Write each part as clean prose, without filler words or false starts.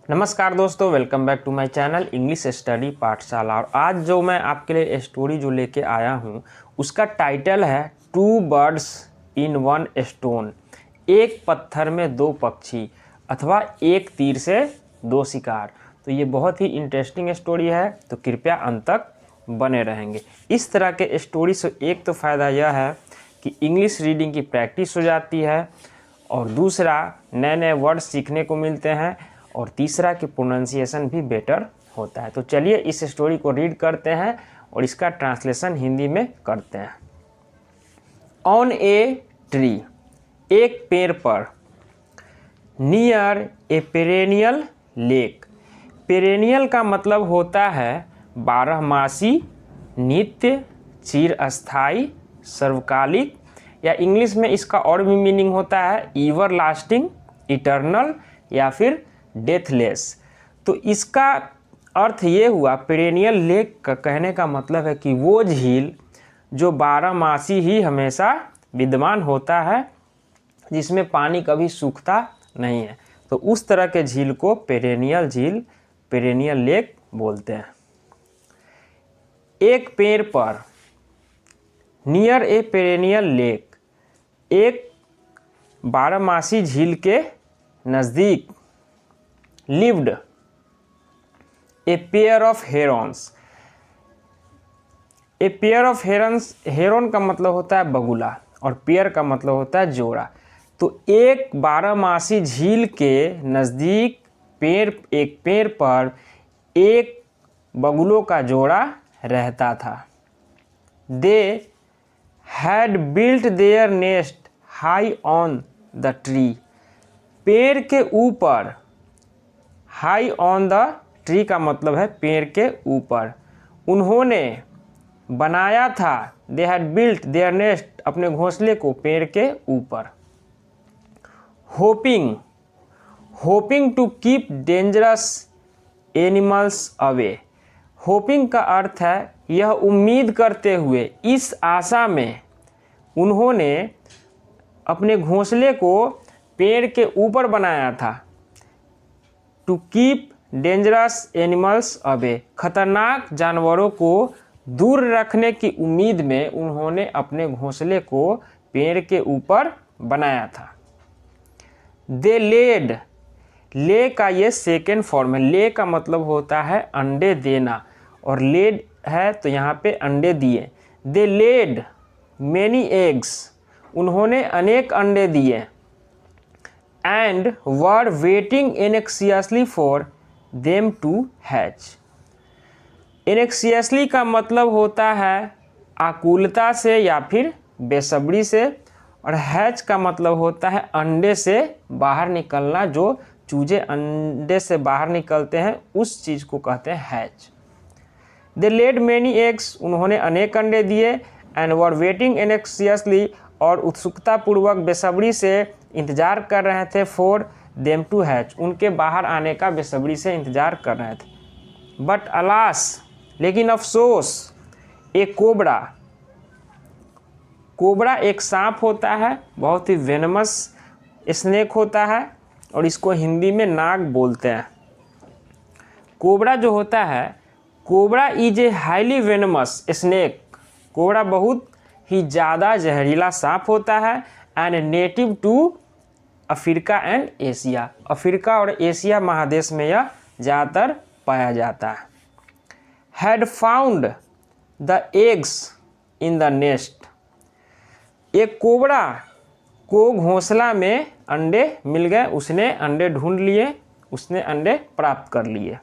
नमस्कार दोस्तों, welcome back to my channel English study Pathshala. और आज जो मैं आपके लिए स्टोरी जो लेके आया हूँ उसका टाइटल है two birds in one stone. एक पत्थर में दो पक्षी अथवा एक तीर से दो शिकार। तो ये बहुत ही इंटरेस्टिंग स्टोरी है, तो कृपया अंत तक बने रहेंगे। इस तरह के स्टोरी से एक तो फ़ायदा यह है कि इंग्लिश रीडिंग की प्रैक्टिस हो जाती है, और दूसरा नए नए वर्ड सीखने को मिलते हैं, और तीसरा कि प्रोनाउंसिएशन भी बेटर होता है। तो चलिए इस स्टोरी को रीड करते हैं और इसका ट्रांसलेशन हिंदी में करते हैं। ऑन ए ट्री, एक पेड़ पर, नियर ए पेरेनियल लेक। पेरेनियल का मतलब होता है बारहमासी, नित्य, चिरस्थायी, सर्वकालिक, या इंग्लिश में इसका और भी मीनिंग होता है एवर लास्टिंग, इटर्नल, या फिर डेथलेस। तो इसका अर्थ ये हुआ, पेरेनियल लेक का कहने का मतलब है कि वो झील जो बारहमासी ही हमेशा विद्यमान होता है, जिसमें पानी कभी सूखता नहीं है। तो उस तरह के झील को पेरेनियल झील, पेरेनियल लेक बोलते हैं। एक पेड़ पर, नियर ए पेरेनियल लेक, एक बारहमासी झील के नज़दीक, lived a pair of Heron's. A pair of Heron's, heron का मतलब होता है बगुला और पेयर का मतलब होता है जोड़ा। तो एक बारहमासी झील के नज़दीक एक पेड़ पर एक बगुलों का जोड़ा रहता था। They had built their nest high on the tree. पेड़ के ऊपर, हाई ऑन द ट्री का मतलब है पेड़ के ऊपर, उन्होंने बनाया था। They had built their nest, अपने घोंसले को पेड़ के ऊपर। Hoping, hoping to keep dangerous animals away. Hoping का अर्थ है यह उम्मीद करते हुए, इस आशा में उन्होंने अपने घोंसले को पेड़ के ऊपर बनाया था। To keep dangerous animals away, खतरनाक जानवरों को दूर रखने की उम्मीद में उन्होंने अपने घोंसले को पेड़ के ऊपर बनाया था। दे लेड, ले का ये सेकेंड फॉर्म है। ले का मतलब होता है अंडे देना, और लेड है तो यहाँ पे अंडे दिए। दे लेड मेनी एग्स, उन्होंने अनेक अंडे दिए। And were waiting anxiously for them to hatch. Anxiously का मतलब होता है आकुलता से या फिर बेसब्री से, और हैच का मतलब होता है अंडे से बाहर निकलना। जो चूजे अंडे से बाहर निकलते हैं उस चीज़ को कहते हैं हैच। दे लेड मैनी एग्स, उन्होंने अनेक अंडे दिए। एंड वर वेटिंग एनेक्सियसली, और उत्सुकतापूर्वक बेसब्री से इंतज़ार कर रहे थे। फॉर देम टू हैच, उनके बाहर आने का बेसब्री से इंतज़ार कर रहे थे। बट अलास, लेकिन अफसोस, एक कोबरा, कोबरा एक सांप होता है, बहुत ही वेनमस स्नेक होता है, और इसको हिंदी में नाग बोलते हैं। कोबरा जो होता है, cobra is a highly venomous snake. Cobra बहुत ही ज़्यादा जहरीला सांप होता है। And native to Africa and Asia, Africa और एशिया महादेश में यह ज़्यादातर पाया जाता है। Had found the eggs in the nest, एक कोबरा को घोंसला में अंडे मिल गए, उसने अंडे ढूंढ लिए, उसने अंडे प्राप्त कर लिए।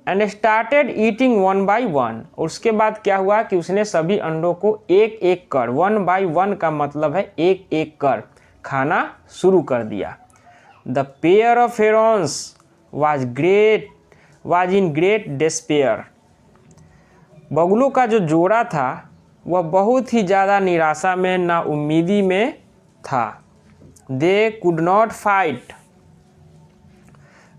And started eating one by one, और उसके बाद क्या हुआ कि उसने सभी अंडों को एक एक कर, वन बाई वन का मतलब है एक एक कर, खाना शुरू कर दिया। The pair of herons was in great despair. बगुलों का जो जोड़ा था वह बहुत ही ज़्यादा निराशा में, नाउम्मीदी में था। दे कुड नॉट फाइट,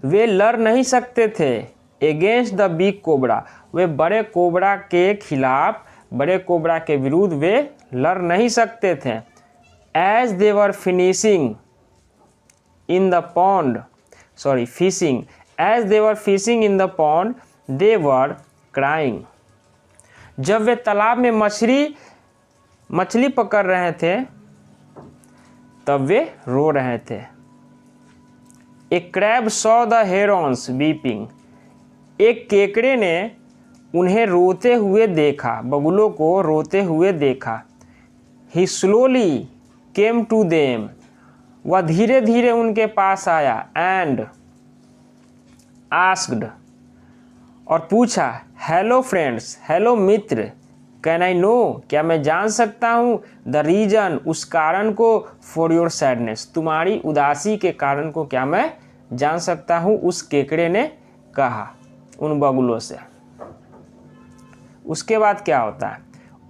वे लड़ नहीं सकते थे। अगेंस्ट द बिग कोबरा, वे बड़े कोबरा के खिलाफ, बड़े कोबरा के विरुद्ध वे लड़ नहीं सकते थे। As they were finishing in the pond, fishing. As they were fishing in the pond, they were crying. जब वे तालाब में मछली पकड़ रहे थे तब वे रो रहे थे. A crab saw the herons weeping. एक केकड़े ने उन्हें रोते हुए देखा, बगुलों को रोते हुए देखा. He slowly came to them. वह धीरे धीरे उनके पास आया. And asked, और पूछा, hello friends, hello Mitra, can I know, क्या मैं जान सकता हूँ, द रीजन, उस कारण को, फॉर योर सैडनेस, तुम्हारी उदासी के कारण को क्या मैं जान सकता हूँ, उस केकड़े ने कहा उन बगुलों से. उसके बाद क्या होता है,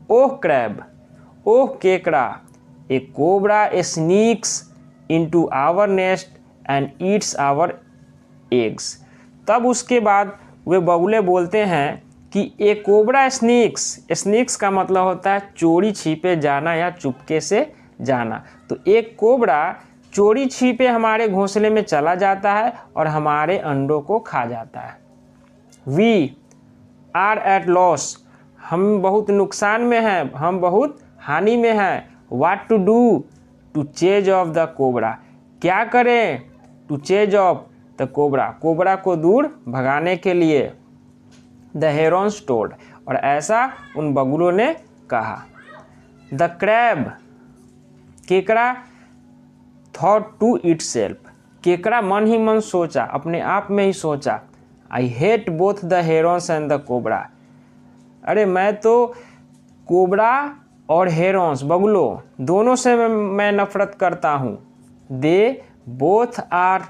ओह क्रैब, ओह केकड़ा, a cobra sneaks into our nest and eats our eggs. तब उसके बाद वे बगुले बोलते हैं कि ए कोबरा स्नीक्स का मतलब होता है चोरी छिपे जाना या चुपके से जाना. तो एक कोबरा चोरी छिपे हमारे घोंसले में चला जाता है और हमारे अंडों को खा जाता है. वी आर एट लॉस, हम बहुत नुकसान में हैं, हम बहुत हानि में हैं. What to do, to chase off the cobra, क्या करें, to chase off the cobra, cobra को दूर भगाने के लिए. द हेरॉन्स टोल्ड, और ऐसा उन बगुलों ने कहा. द क्रैब, केकड़ा, थॉट टू इटसेल्फ, केकड़ा मन ही मन सोचा, अपने आप में ही सोचा, I hate both the herons and the cobra, अरे मैं तो कोबरा और हेरॉन्स, बगुलों, दोनों से मैं नफरत करता हूँ. They both are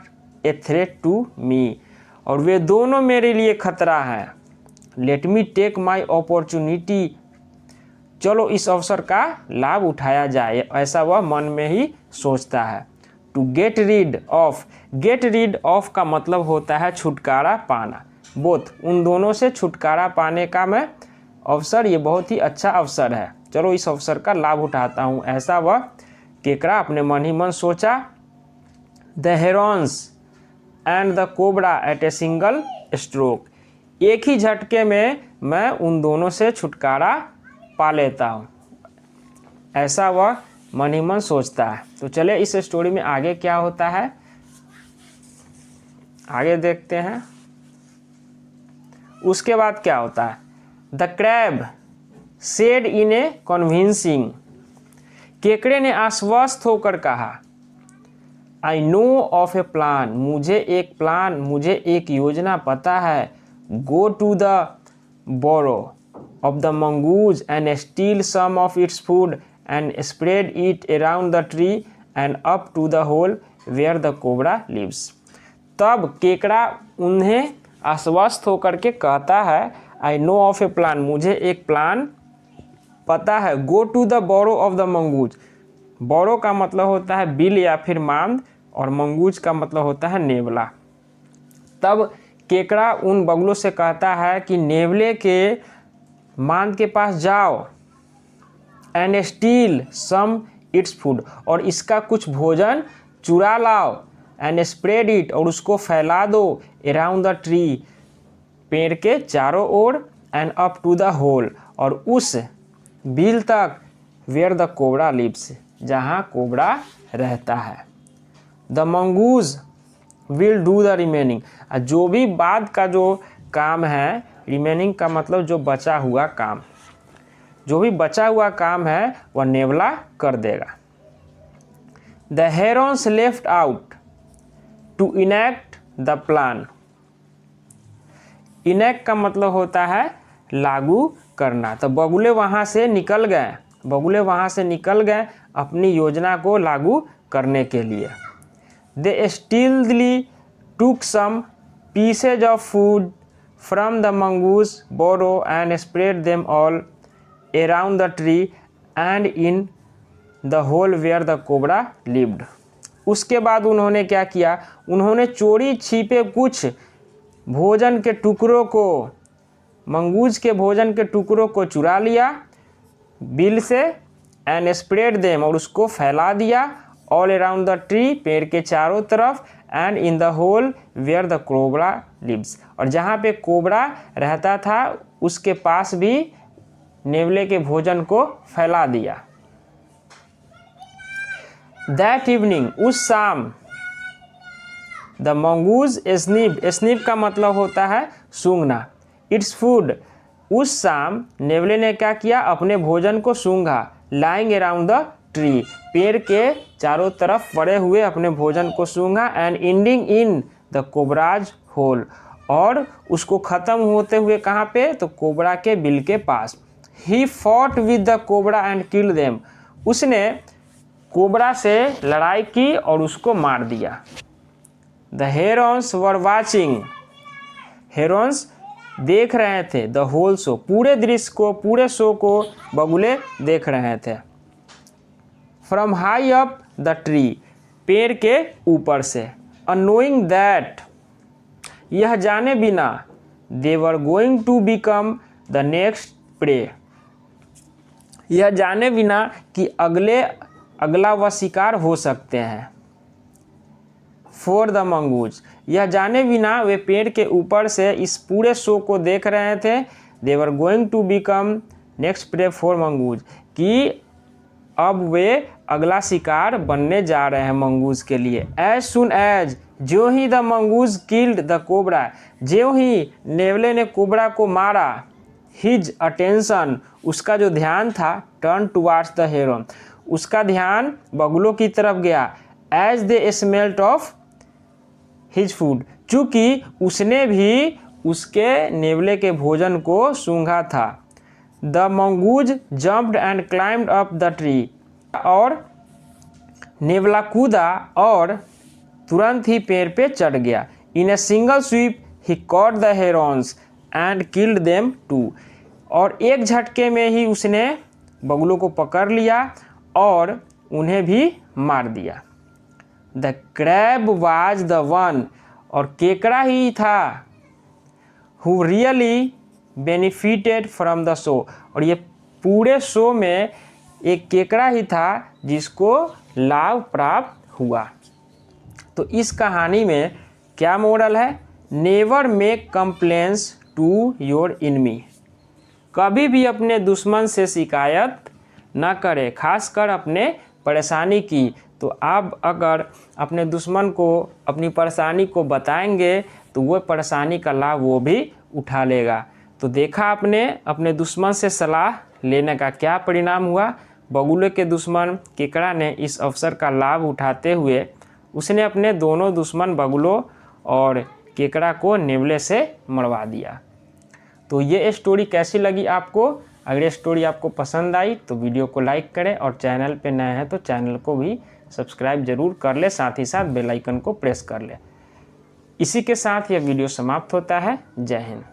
a threat to me, और वे दोनों मेरे लिए खतरा हैं. Let me take my opportunity, चलो इस अवसर का लाभ उठाया जाए, ऐसा वह मन में ही सोचता है. टू गेट रीड ऑफ का मतलब होता है छुटकारा पाना. बोथ, उन दोनों से छुटकारा पाने का मैं अवसर, ये बहुत ही अच्छा अवसर है, चलो इस अवसर का लाभ उठाता हूँ, ऐसा वह केकड़ा अपने मन ही मन सोचा. The herons and the cobra at a single stroke, एक ही झटके में मैं उन दोनों से छुटकारा पा लेता हूँ, ऐसा वह मन ही मन सोचता है. तो चलिए इस स्टोरी में आगे क्या होता है आगे देखते हैं. उसके बाद क्या होता है, the crab said in a convincing, केकड़े ने आश्वस्त होकर कहा, I know of a plan, मुझे एक योजना पता है. Go to the burrow of the mongoose and steal some of its food and spread it around the tree and up to the hole where the cobra lives. तब केकड़ा उन्हें आश्वस्त होकर के कहता है, I know of a plan, मुझे एक प्लान पता है. Go to the burrow of the mongoose, burrow का मतलब होता है बिल या फिर मांद, और मंगूज का मतलब होता है नेवला. तब केकड़ा उन बगुलों से कहता है कि नेवले के मांद के पास जाओ, and steal some its food, और इसका कुछ भोजन चुरा लाओ, एंड स्प्रेड इट, और उसको फैला दो, अराउंड द ट्री, पेड़ के चारों ओर, and up to the hole, और उस बिल तक, वेयर द कोबरा लिव्स, जहाँ कोबरा रहता है. The mongoose will do the remaining, जो भी बाद का जो काम है, रिमेनिंग का मतलब जो बचा हुआ काम, जो भी बचा हुआ काम है वह नेवला कर देगा. The herons left out to enact the plan, enact का मतलब होता है लागू करना. तो बगुले वहाँ से निकल गए अपनी योजना को लागू करने के लिए. They stealthily took some pieces of food from the mongoose burrow and spread them all around the tree and in the hole where the cobra lived. उसके बाद उन्होंने क्या किया, उन्होंने चोरी छिपे कुछ भोजन के टुकड़ों को, मंगूज के भोजन के टुकड़ों को चुरा लिया बिल से, एंड स्प्रेड देम, और उसको फैला दिया, ऑल अराउंड द ट्री, पेड़ के चारों तरफ, and in the hole where the cobra lives, और जहाँ पे कोबरा रहता था उसके पास भी नेवले के भोजन को फैला दिया। दैट इवनिंग, उस शाम, द मंगूज स्निप का मतलब होता है सूंघना, इट्स फूड, उस शाम नेवले ने क्या किया, अपने भोजन को सूंघा, लाइंग अराउंड द ट्री, पेड़ के चारों तरफ पड़े हुए अपने भोजन को सूंघा, and ending in the cobra's hole, और उसको ख़त्म होते हुए कहाँ पे, तो कोबरा के बिल के पास। He fought with the cobra and killed them, उसने कोबरा से लड़ाई की और उसको मार दिया। The herons were watching, herons देख रहे थे, द होल शो, पूरे दृश्य को, पूरे शो को बगुले देख रहे थे। From high up the tree, पेड़ के ऊपर से। अनोइंग दैट, यह जाने बिना, they were going to become the next prey, यह जाने बिना कि अगला वह शिकार हो सकते हैं। फॉर द मंगूज, यह जाने बिना वे पेड़ के ऊपर से इस पूरे शो को देख रहे थे। They were going to become next prey for mongoose, कि अब वे अगला शिकार बनने जा रहे हैं मंगूज के लिए। एज सुन एज, जो ही the mongoose killed the cobra, जो ही नेवले ने कोबरा को मारा, हिज अटेंशन, उसका जो ध्यान था, टर्न टुवार्ड्स द हेरॉन, उसका ध्यान बगुलों की तरफ गया। As they smelt of his food, चूँकि उसने भी उसके नेवले के भोजन को सूंघा था। The mongoose jumped and climbed up the tree, और नेवला कूदा और तुरंत ही पेड़ पे चढ़ गया। In a single sweep he caught the herons and killed them too, और एक झटके में ही उसने बगुलों को पकड़ लिया और उन्हें भी मार दिया। The crab was the one, और केकड़ा ही था, who really benefited from the show, और ये पूरे शो में एक केकड़ा ही था जिसको लाभ प्राप्त हुआ। तो इस कहानी में क्या मोरल है? Never make complaints to your enemy, कभी भी अपने दुश्मन से शिकायत न करें, खासकर अपने परेशानी की। तो आप अगर अपने दुश्मन को अपनी परेशानी को बताएंगे तो वो परेशानी का लाभ वो भी उठा लेगा। तो देखा आपने अपने दुश्मन से सलाह लेने का क्या परिणाम हुआ। बगुले के दुश्मन केकड़ा ने इस अवसर का लाभ उठाते हुए उसने अपने दोनों दुश्मन बगुलों और केकड़ा को नेवले से मरवा दिया। तो ये स्टोरी कैसी लगी आपको? अगर ये स्टोरी आपको पसंद आई तो वीडियो को लाइक करें, और चैनल पे नए हैं तो चैनल को भी सब्सक्राइब जरूर कर ले, साथ ही साथ बेल आइकन को प्रेस कर ले। इसी के साथ यह वीडियो समाप्त होता है। जय हिंद।